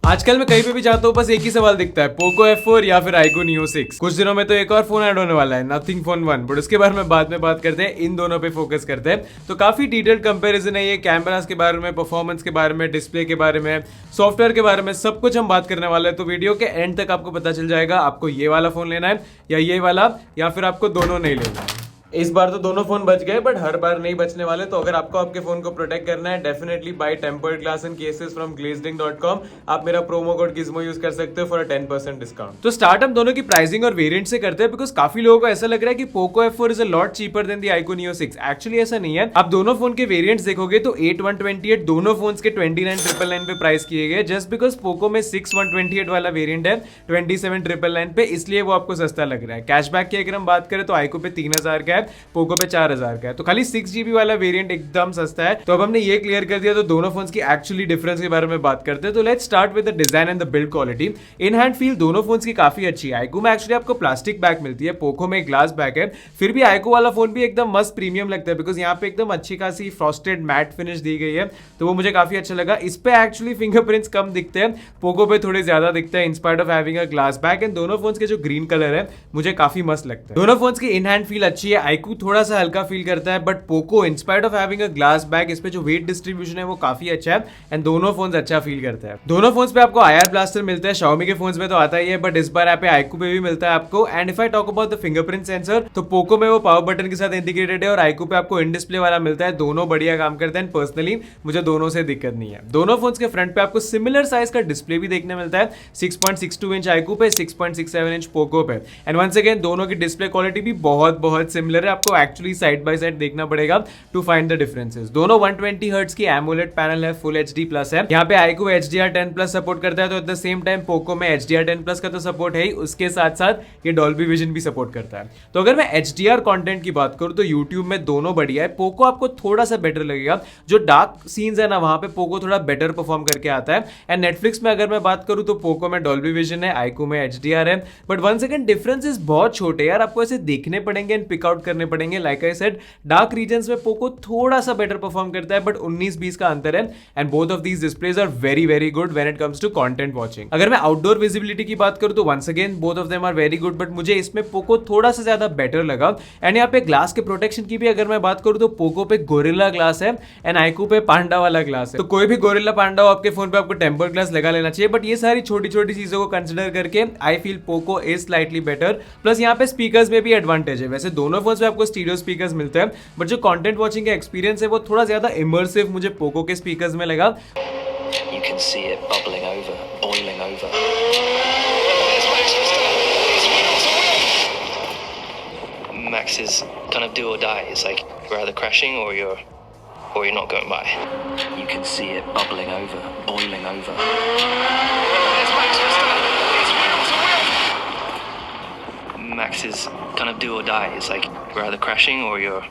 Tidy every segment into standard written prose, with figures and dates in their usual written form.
आजकल मैं कहीं पे भी जाता हूँ बस एक ही सवाल दिखता है, पोको F4 या फिर iQOO Neo 6। कुछ दिनों में तो एक और फोन ऐड होने वाला है, नथिंग फोन 1, बट उसके बारे में बाद में बात करते हैं। इन दोनों पे फोकस करते हैं। तो काफी डिटेल्ड कंपैरिजन है ये, कैमरास के बारे में, परफॉर्मेंस के बारे में, डिस्प्ले के बारे में, सॉफ्टवेयर के बारे में, सब कुछ हम बात करने वाले हैं। तो वीडियो के एंड तक आपको पता चल जाएगा आपको ये वाला फोन लेना है या ये वाला, या फिर आपको दोनों नहीं लेना है। इस बार तो दोनों फोन बच गए, बट हर बार नहीं बचने वाले। तो अगर आपको आपके फोन को प्रोटेक्ट करना है, definitely buy tempered glass and cases from glazeding.com। आप मेरा प्रोमो कोड gizmo यूज कर सकते हो फॉर 10% डिस्काउंट। तो स्टार्ट हम दोनों की प्राइसिंग और वेरिएंट से करते हैं, बिकॉज काफी लोगों को ऐसा लग रहा है कि Poco F4 is a lot cheaper than the iQOO Neo 6। Actually ऐसा नहीं है। आप दोनों फोन के वेरिएंट्स देखोगे तो 8128 दोनों फोन्स के 29999 पे प्राइस किए गए, जस्ट बिकॉज पोको में 6128 वाला वेरिएंट है 27999 पे, इसलिए वो आपको सस्ता लग रहा है। कैशबैक की अगर हम बात करें तो iQOO पे 3000 का है, पोको पे 4000 का है। तो खाली 6GB वाला वेरिएंट एकदम सस्ता है। तो अब हमने ये क्लियर कर दिया, तो दोनों फोन्स की एक्चुअली डिफरेंस के बारे में बात करते हैं। तो let's start with the design and the build quality. In hand feel दोनों फोन्स की काफी अच्छी है। iQOO में एक्चुअली आपको प्लास्टिक बैक मिलती है, पोको में ग्लास बैक है। फिर भी iQOO वाला फोन भी एकदम मस्त प्रीमियम लगता है, बिकॉज यहाँ पे एकदम अच्छी खासी फ्रॉस्टेड मैट फिनिश दी गई है, तो वो मुझे काफी अच्छा लगा। इस पे एक्चुअली फिंगरप्रिंट्स कम दिखते हैं, पोको पे थोड़े ज्यादा दिखते हैं, inspired of having a glass back. And दोनों फोन्स के जो ग्रीन कलर है मुझे काफी मस्त लगता है। दोनों फोन्स की इन हैंड फील अच्छी है। iQOO थोड़ा सा हल्का फील करता है, but Poco inspired of having a glass back, इस पे जो वेट डिस्ट्रीब्यूशन है वो काफी अच्छा है। एंड दोनों फोन्स अच्छा फील करते हैं। दोनों फोन्स पे आपको IR ब्लास्टर मिलता है, Xiaomi के फोन्स में तो आता ही है, बट इस बार यहाँ पे iQOO पे भी मिलता है आपको। And if I talk about the fingerprint sensor, तो पोको में वो पावर बटन के साथ इंटीग्रेटेड है और iQOO पे आपको इन डिस्प्ले वाला मिलता है। दोनों बढ़िया काम करते हैं। पर्सनली मुझे दोनों से दिक्कत नहीं है। दोनों फोन्स के फ्रंट पे आपको सिमिलर साइज का डिस्प्ले भी देखने मिलता है, 6.62 इंच iQOO पे, 6.67 इंच पोको पे। एंड वंस अगेन दोनों की डिस्प्ले क्वालिटी भी बहुत बहुत सिमिलर है। आपको एक्चुअली साइड बाय साइड देखना पड़ेगा टू फाइंड द डिफरेंसेस। दोनों 120 हर्ट्ज की एमोलेड पैनल है, फुल HD प्लस है। यहाँ पे iQOO HDR10 प्लस सपोर्ट करता है, तो eight the same time Poco में HDR10 प्लस का तो सपोर्ट है ही, उसके साथ साथ ये डॉल्बी विजन भी सपोर्ट करता है। तो अगर मैं HDR कंटेंट की बात करूं तो YouTube में दोनों बढ़िया है। पोको आपको थोड़ा सा बेटर लगेगा, जो डार्क सीन्स है ना वहां पे पोको थोड़ा बेटर परफॉर्म करके आता है। एंड नेटफ्लिक्स में अगर मैं बात करूं तो पोको में डॉल्बी विजन है, iQOO में HDR है, बट वन सेकंड डिफरेंसेस बहुत छोटे यार, आपको ऐसे देखने पड़ेंगे एंड पिक आउट करने पड़ेंगे। Like I said, dark regions में पोको थोड़ा सा बेटर परफॉर्म करता है, बट 19-20 का अंतर है। And both of these displays are very very good when it comes to content watching. अगर मैं आउटडोर विजिबिलिटी की बात करूं तो once again both of them are very good, but मुझे इसमें पोको थोड़ा सा ज्यादा बेटर लगा। एंड यहाँ पे ग्लास के प्रोटेक्शन की भी अगर मैं बात करूं तो पोको पे गोरिल्ला ग्लास है एंड iQOO पे पांडा वाला ग्लास है। तो कोई भी गोरिल्ला पांडा हो आपके फोन पे, आपको टेम्पर्ड ग्लास लगा लेना चाहिए। बट ये सारी छोटी छोटी चीजों को कंसिडर करके I feel Poco is slightly better. Plus यहाँ पे स्पीकर्स में भी एडवांटेज है। वैसे दोनों फोन्स में आपको स्टीरियो स्पीकर्स मिलते हैं, बट जो कंटेंट वाचिंग का एक्सपीरियंस है वो थोड़ा ज्यादा इमर्सिव मुझे पोको के स्पीकर्स में लगा। You can see it bubbling over, boiling over. Max is kind of do or die. It's like you're either crashing or you're not going by. You can see it bubbling over, boiling over. Max is kind of do or die. It's like you're either crashing or you're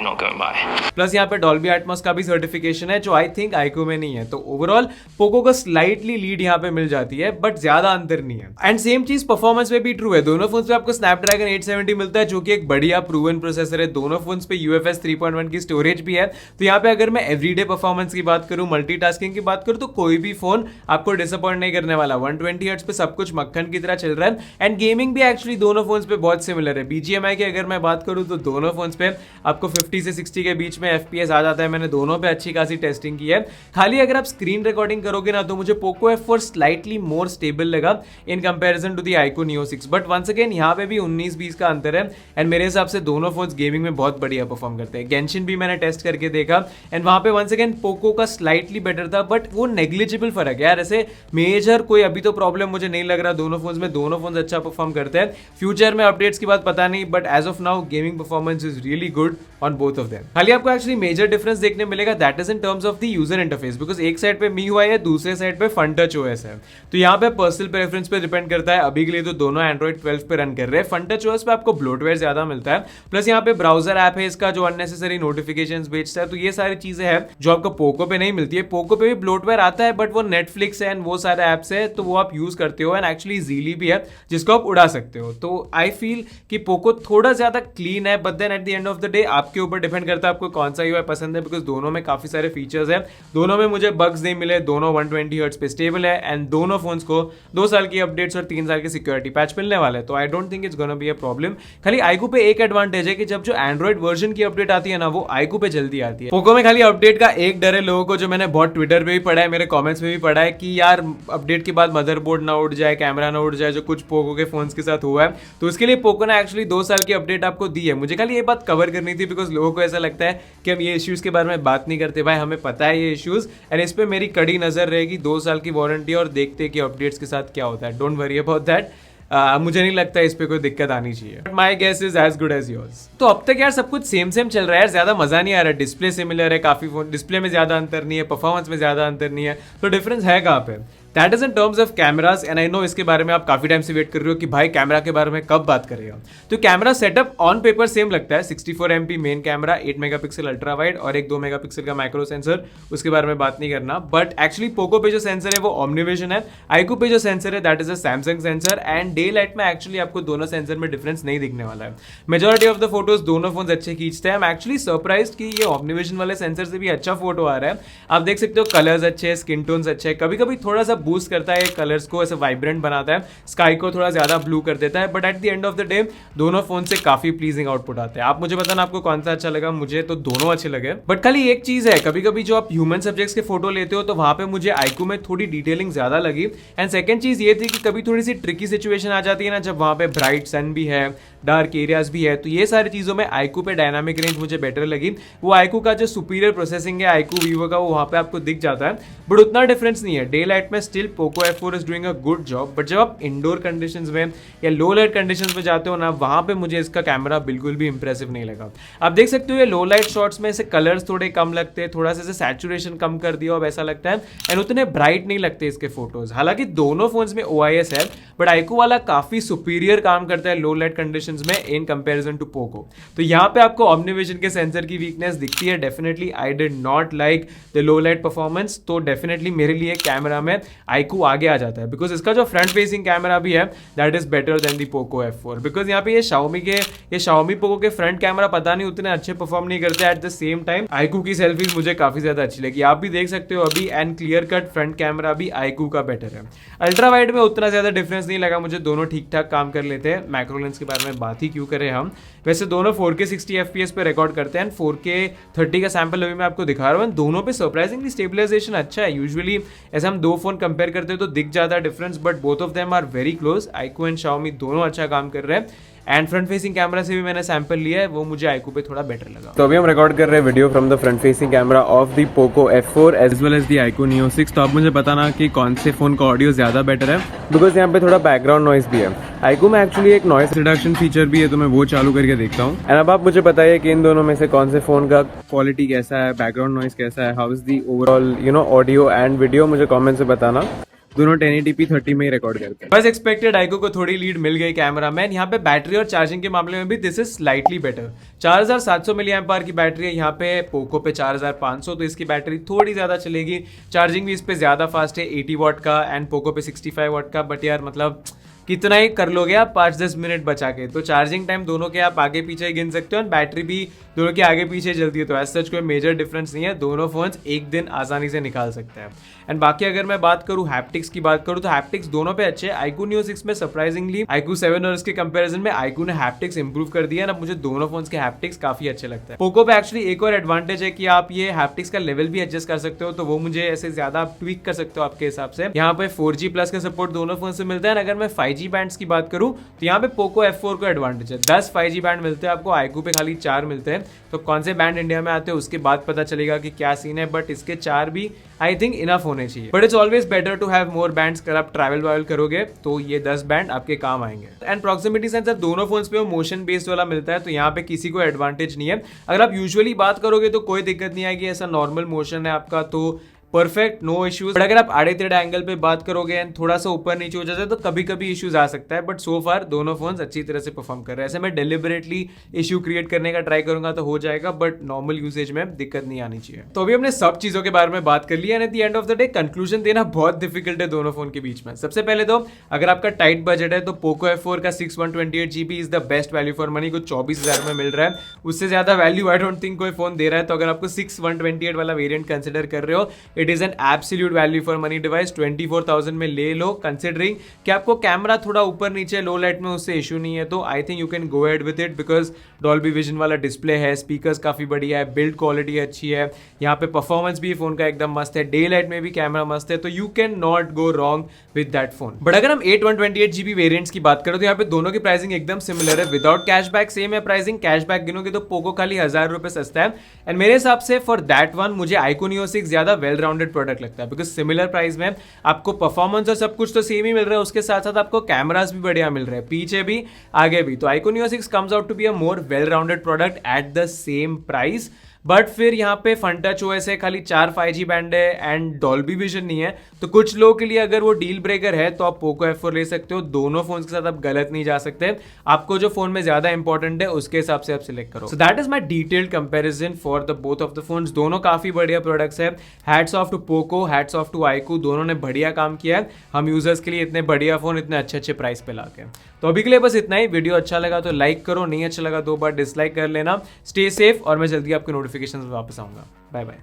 not going by. Plus यहाँ पे Dolby Atmos का भी certification है, जो I think iQOO में नहीं है। तो ओवरऑल पोको को स्लाइटली लीड यहाँ पे मिल जाती है, बट ज्यादा अंतर नहीं है। एंड सेम चीज परफॉर्मेंस में भी ट्रू है। दोनों फोन्स पे आपको स्नैपड्रैगन 870 मिलता है, जो कि एक बढ़िया प्रूवन प्रोसेसर है। दोनों फोन्स पे UFS 3.1 की स्टोरेज भी है। तो यहाँ पे अगर मैं एवरीडे परफॉर्मेंस की बात करूँ, मल्टीटास्किंग की बात करूँ, तो कोई भी फोन आपको डिसअपॉइंट नहीं करने वाला। 120 हर्ट्ज पे सब कुछ मक्खन की तरह चल रहा है। एंड गेमिंग भी एक्चुअली दोनों फोन्स पे बहुत सिमिलर है। BGMI की अगर मैं बात करूँ तो दोनों फोन्स पे आपको 50 से 60 के बीच में FPS आ जाता है। मैंने दोनों पे अच्छी खासी टेस्टिंग की है। खाली अगर आप स्क्रीन रिकॉर्डिंग करोगे ना, तो मुझे Poco F4 slightly more stable लगा in comparison to the iQOO Neo 6। But once again यहाँ पे भी 19-20 का अंतर है। एंड मेरे हिसाब से दोनों फोन्स गेमिंग में बहुत बढ़िया परफॉर्म करते हैं। गेंशिन भी मैंने टेस्ट करके देखा, एंड वहां पे वंस अगेन पोको का स्लाइटली बेटर था, बट वो नेग्लिजिबल फर्क है यार। ऐसे मेजर कोई अभी तो प्रॉब्लम मुझे नहीं लग रहा दोनों फोन्स में। दोनों फोन्स अच्छा परफॉर्म करते हैं। फ्यूचर में अपडेट्स की बात पता नहीं, but as of now gaming performance is really good on both of them. खाली आपको एक्चुअली मेजर डिफरेंस देखने मिलेगा, that is in terms of the user interface, because एक साइड पे MIUI है, दूसरे साइड पे FunTouch OS है। तो यहाँ पे पर्सनल प्रेफरेंस पे डिपेंड करता है। अभी के लिए तो दोनों Android 12 पे रन कर रहे हैं। FunTouch OS पे आपको ब्लोटवेयर ज्यादा मिलता है। प्लस यहाँ पे ब्राउजर ऐप है इसका, जो अननेसेसरी नोटिफिकेशंस भेजता है। तो ये सारी चीजें हैं जो आपको पोको पे नहीं मिलती है। पोको पे भी ब्लोटवेयर आता है, बट वो नेटफ्लिक्स है एंड वो सारे एप्स है, तो वो आप यूज करते हो। एंड एक्चुअली Zili भी है जिसको आप उड़ा सकते हो। तो आई फील कि पोको थोड़ा ज्यादा क्लीन है, but then at the end of the day आपको आपके ऊपर डिपेंड करता है आपको कौन सा यूआई पसंद है, बिकॉज दोनों में काफी सारे फीचर्स है, दोनों में मुझे बग्स नहीं मिले, दोनों 120 हर्ट्ज पे स्टेबल है एंड दोनों फोन्स को 2 साल की अपडेट्स और 3 साल के सिक्योरिटी पैच मिलने वाले हैं, तो I don't think it's gonna be a problem. खाली आईकू पे एक एडवांटेज है कि जब जो एंड्रॉइड वर्जन की अपडेट आती है ना, वो आईकू पे जल्दी आती है। पोको में खाली अपडेट का एक डर है लोगों को, जो मैंने बहुत ट्विटर पे भी पढ़ा है, मेरे कमेंट्स में भी पढ़ा है कि यार अपडेट के बाद मदरबोर्ड ना उड़ जाए, कैमरा ना उड़ जाए, जो कुछ पोको के फोन्स के साथ हुआ है। तो उसके लिए पोको ने एक्चुअली 2 साल की अपडेट आपको दी है। मुझे खाली ये बात कवर करनी थी बिकॉज लोगों को ऐसा लगता है कि हम ये इश्यूज के बारे में बात नहीं करते। भाई हमें पता है ये इश्यूज एंड इस पे मेरी कड़ी नजर रहेगी, 2 साल की वारंटी और देखते कि अपडेट्स के साथ क्या होता है। Don't worry about that. मुझे नहीं लगता इस पे कोई दिक्कत आनी चाहिए। My guess is as good as yours. तो अब तक यार सब कुछ सेम चल रहा है यार, ज्यादा मजा नहीं आ रहा। डिस्प्ले सिमिलर है काफी, फोन डिस्प्ले में ज्यादा अंतर नहीं है, परफॉर्मेंस में ज्यादा अंतर नहीं है, तो डिफरेंस है कहाँ पे? That is in terms of cameras and I know इसके बारे में आप काफी टाइम से वेट कर रहे हो कि भाई कैमरा के बारे में कब बात करेगा। तो camera setup on paper same लगता है, 64 MP main camera, 8 megapixel ultra wide और एक 2 मेगापिक्सल का माइक्रो सेंसर, उसके बारे में बात नहीं करना। बट एक्चुअली पोको पे जो सेंसर है वो ओमनीविजन है, आईकू पे जो सेंसर है that is a Samsung sensor and day light में एक्चुअली आपको दोनों सेंसर में डिफरेंस नहीं दिखने वाला है। मेजॉरिटी ऑफ द फोटोज दोनों फोन अच्छे खींचते हैं। आई एम एक्चुअली सरप्राइज्ड कि ये ओमनीविजन वाले सेंसर से भी अच्छा फोटो आ रहा है। आप देख सकते हो कलर्स अच्छे हैं, स्किन टोन्स अच्छे हैं, कभी कभी थोड़ा सा बूस्ट करता है कलर्स को, ऐसे वाइब्रेंट बनाता है, स्काई को थोड़ा ज्यादा ब्लू कर देता है, but at the end of the day दोनों फोन से काफी प्लीजिंग आउटपुट आता है। आप मुझे बताना आपको कौन सा अच्छा लगा, मुझे तो दोनों अच्छे लगे। बट खाली एक चीज है, कभी कभी जो आप ह्यूमन सब्जेक्ट्स के फोटो लेते हो तो वहां पे मुझे आईकू में थोड़ी डिटेलिंग ज्यादा लगी। एंड सेकंड चीज ये थी कि कभी थोड़ी सी ट्रिकी सिचुएशन आ जाती है ना, जब वहां पे ब्राइट सन भी है, डार्क एरियाज भी है, तो ये सारी चीजों में आईकू पे डायनामिक रेंज मुझे बेटर लगी। वो आईकू का जो सुपीरियर प्रोसेसिंग है आईकू वीवो का, वो वहां पे आपको दिख जाता है, बट उतना डिफरेंस नहीं है। डे लाइट में still Poco F4 is doing a good job, but जब आप इंडोर कंडीशंस में या लो लाइट कंडीशंस में जाते हो ना, वहां पे मुझे इसका कैमरा बिल्कुल भी इंप्रेसिव नहीं लगा। आप देख सकते हो ये लो लाइट शॉट्स में ऐसे कलर्स थोड़े कम लगते हैं, थोड़ा सा सैचुरेशन कम कर दिया अब ऐसा लगता है, एंड उतने ब्राइट नहीं लगते इसके फोटोज। हालांकि दोनों फोन्स में OIS है, बट आईकू वाला काफी सुपीरियर काम करता है लो लाइट कंडीशंस में इन कंपैरिजन टू पोको। तो यहाँ पे आपको ओमनीविजन के सेंसर की वीकनेस दिखती है। Definitely I did not like the low light performance, तो डेफिनेटली मेरे लिए कैमरा में आईकू आगे आ जाता है, बिकॉज इसका जो फ्रंट फेसिंग कैमरा भी है that is better than the Poco F4। Because यहाँ पे ये Xiaomi पोको के फ्रंट कैमरा पता नहीं उतने अच्छे परफॉर्म नहीं करते। Eight the same time iQOO की सेल्फीज मुझे काफी ज्यादा अच्छी लगी, आप भी देख सकते हो अभी, and clear cut front camera भी आईकू का बेटर है। अल्ट्रा वाइड में उतना ज्यादा डिफरेंस नहीं लगा मुझे, दोनों ठीक ठाक काम कर लेते हैं। मैक्रो लेंस के बारे में बात ही क्यों करें हम, वैसे दोनों 4K 60 FPS पे रिकॉर्ड करते हैं, 4K 30 का सैंपल अभी मैं आपको दिखा रहा हूँ। दोनों पे सरप्राइजिंगली स्टेबलाइजेशन अच्छा है। यूजुअली ऐसे हम दो फोन कंपेयर करते हैं तो दिख जाता है difference, but both of them are very close. IQOO and Xiaomi दोनों अच्छा काम कर रहे हैं, एंड फ्रंट फेसिंग कैमरा से भी मैंने सैंपल लिया है, वो मुझे आईकू पे थोड़ा बेटर लगा। तो अभी हम रिकॉर्ड कर रहे हैं video from the front facing camera of the Poco F4 as well as the iQOO Neo 6। तो आप मुझे बताना कि कौन से फोन का ऑडियो ज्यादा बेटर है, बिकॉज यहाँ पे थोड़ा बैकग्राउंड नॉइस भी है। आईकू में एक्चुअली एक नॉइस रिडक्शन फीचर भी है, तो मैं वो चालू करके देखता हूँ। एंड अब आप मुझे बताइए कि इन दोनों में से कौन से फोन का क्वालिटी कैसा है, बैकग्राउंड नॉइस कैसा है, how is the overall audio and video, मुझे कॉमेंट से बताना। दोनों 1080p 30 में ही रिकॉर्ड करते हैं। बस एक्सपेक्टेड आईकू को थोड़ी लीड मिल गई कैमरा में। यहाँ पे बैटरी और चार्जिंग के मामले में भी this is slightly better. 4700 mAh की बैटरी है यहाँ पे, पोको पे 4500, तो इसकी बैटरी थोड़ी ज्यादा चलेगी। चार्जिंग भी इस पे ज्यादा फास्ट है, 80 वाट का, एंड पोको पे 65 वाट का। बट यार मतलब कितना ही कर लोगे आप 5-10 मिनट बचा के, तो चार्जिंग टाइम दोनों के आप आगे पीछे गिन सकते हो, बैटरी भी दोनों के आगे पीछे चलती है, तो एज सच कोई मेजर डिफरेंस नहीं है। दोनों फोन्स एक दिन आसानी से निकाल सकते हैं। एंड बाकी अगर मैं बात करूं हैप्टिक्स की बात करूं, तो हैप्टिक्स दोनों पे अच्छे हैं। आईकू Neo 6 में सरप्राइजिंगली आईकू 7 और इसके कंपैरिजन में आईकू ने हैप्टिक्स इंप्रूव कर दिया है। अब मुझे दोनों फोन्स के हैप्टिक्स काफी अच्छे लगते हैं। पोको पे एक्चुअली एक और एडवांटेज है कि आप ये हैप्टिक्स का लेवल भी एडजस्ट कर सकते हो, तो वो मुझे ऐसे ज्यादा ट्वीक कर सकते हो आपके हिसाब से। यहाँ पे 4G+ का सपोर्ट दोनों फोन से मिलता है। अगर मैं 5G बैंड्स की बात करूं तो यहाँ पे पोको F4 को एडवांटेज है, 10 5G बैंड मिलते हैं आपको, आईकू पे खाली 4 मिलते हैं। तो कौन से बैंड इंडिया में आते हैं उसके बाद पता चलेगा कि क्या सीन है, बट इसके 4 भी आई थिंक इनफ होने चाहिए। But it's always better to have more bands. अगर आप ट्रैवल वावल करोगे तो ये 10 बैंड आपके काम आएंगे। एंड प्रॉक्सिमिटी सेंसर दोनों फोन्स पे वो मोशन बेस्ड वाला मिलता है, तो यहाँ पे किसी को एडवांटेज नहीं है। अगर आप यूजुअली बात करोगे तो कोई दिक्कत नहीं आएगी, ऐसा नॉर्मल मोशन है आपका तो परफेक्ट, नो इश्यूज। बट अगर आप आड़े टेढ़े एंगल पे बात करोगे एंड थोड़ा सा ऊपर नीचे हो जाता है तो कभी कभी इश्यूज आ सकता है, बट सो फार दोनों फोन्स अच्छी तरह से परफॉर्म कर रहे हैं। ऐसे मैं डेलिबरेटली इश्यू क्रिएट करने का ट्राई करूंगा तो हो जाएगा, बट नॉर्मल यूसेज में दिक्कत नहीं आनी चाहिए। तो अभी हमने सब चीजों के बारे में बात कर लिया, and eight the end of the day conclusion देना बहुत डिफिकल्ट है दोनों फोन के बीच में। सबसे पहले तो अगर आपका टाइट बजट है तो पोको F4 का 6128GB is the best value for money, कुछ 24,000 में मिल रहा है। उससे ज्यादा वैल्यू आई डोंट थिंक कोई फोन दे रहा है। तो अगर आपको 6128 वाला वेरिएंट कंसिडर कर रहे हो, it is an absolute value for money device. 24,000 में ले लो, कंसिडरिंग कि आपको कैमरा थोड़ा ऊपर नीचे लो लाइट में उससे इशू नहीं है, तो I think you can go ahead with it, because Dolby vision वाला डिस्प्ले है, स्पीकर्स काफी बढ़िया है, बिल्ड क्वालिटी अच्छी है, यहाँ पे परफॉर्मेंस भी फोन का एकदम मस्त है, डे लाइट में भी कैमरा मस्त है, तो you can not go wrong with that phone. But अगर हम 8128GB वेरिएंट्स की बात करें तो यहाँ पे दोनों की प्राइसिंग एकदम सिमिलर है। विदाउट कैशबैक सेम है प्राइसिंग, कैशबैक गिनोगे तो पोको खाली 1000 रुपए सस्ता है। एंड मेरे हिसाब से फॉर दैट वन मुझे iQOO Neo 6 ज्यादा वेल राउंडेड प्रोडक्ट लगता है, बिकॉज सिमिलर प्राइस में आपको परफॉर्मेंस और सब कुछ तो सेम ही मिल रहा है, उसके साथ साथ आपको कैमरास भी बढ़िया मिल रहे हैं, पीछे भी आगे भी। तो iQOO Neo 6 comes out to be a more well rounded product at the same price. But फिर यहाँ पे FunTouch OS है, खाली 4 5G बैंड है एंड डॉल्बी विजन नहीं है, तो कुछ लोगों के लिए अगर वो डील ब्रेकर है तो आप पोको F4 ले सकते हो। दोनों फोन के साथ आप गलत नहीं जा सकते, आपको जो फोन में ज्यादा इंपॉर्टेंट है उसके हिसाब से आप सिलेक्ट करो। So that is my detailed comparison for the both of the phones. दोनों काफी बढ़िया प्रोडक्ट्स है। Hats off to Poco, hats off to iQOO, दोनों ने बढ़िया काम किया है हम यूजर्स के लिए इतने बढ़िया फोन इतने अच्छे अच्छे प्राइस पे लाके। तो अभी के लिए बस इतना ही। वीडियो अच्छा लगा तो लाइक करो, नहीं अच्छा लगा 2 बार डिसलाइक कर लेना। स्टे सेफ और मैं जल्दी आपके नोटिफिकेशन वापस आऊंगा। Bye bye.